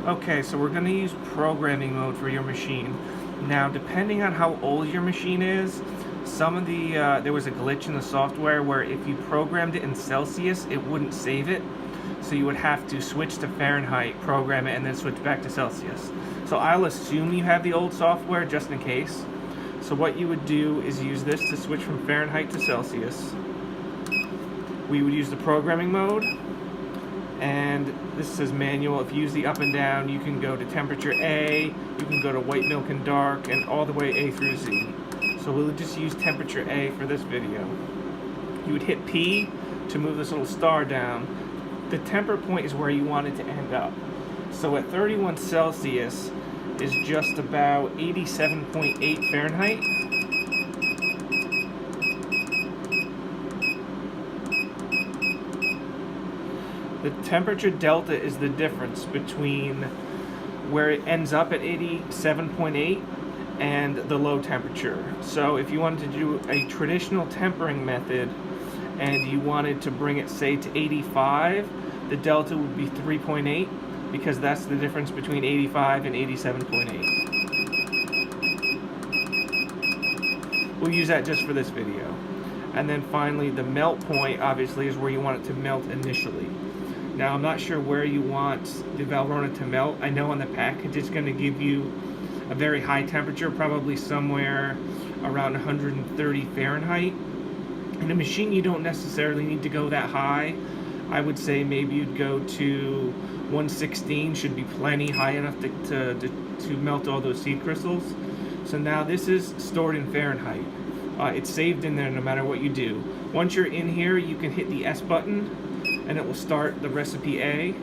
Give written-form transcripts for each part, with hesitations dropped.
Okay, so we're going to use programming mode for your machine. Now, depending on how old your machine is, some of the there was a glitch in the software where if you programmed it in Celsius, it wouldn't save it. So you would have to switch to Fahrenheit, program it, and then switch back to Celsius. So I'll assume you have the old software just in case. So what you would do is use this to switch from Fahrenheit to Celsius. We would use the programming mode. And this says manual. If you use the up and down, you can go to temperature A, you can go to white, milk, and dark, and all the way A through Z. So we'll just use temperature A for this video. You would hit P to move this little star down. The temper point is where you want it to end up. So at 31 Celsius is just about 87.8 Fahrenheit. The temperature delta is the difference between where it ends up at 87.8 and the low temperature. So if you wanted to do a traditional tempering method and you wanted to bring it, say, to 85, the delta would be 3.8 because that's the difference between 85 and 87.8. We'll use that just for this video. And then finally, the melt point obviously is where you want it to melt initially. Now, I'm not sure where you want the Valrhona to melt. I know on the package it's going to give you a very high temperature, probably somewhere around 130 Fahrenheit. In a machine, you don't necessarily need to go that high. I would say maybe you'd go to 116, should be plenty high enough to melt all those seed crystals. So now this is stored in Fahrenheit. It's saved in there no matter what you do. Once you're in here, you can hit the S button and it will start the recipe A.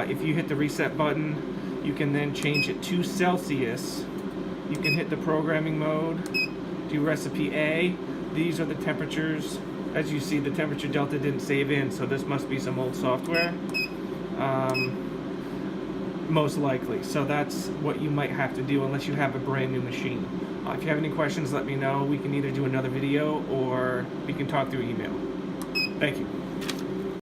If you hit the reset button, you can then change it to Celsius. You can hit the programming mode, do recipe A. These are the temperatures. As you see, the temperature delta didn't save in, so this must be some old software. Most likely. So that's what you might have to do unless you have a brand new machine. If you have any questions, let me know. We can either do another video or we can talk through email. Thank you.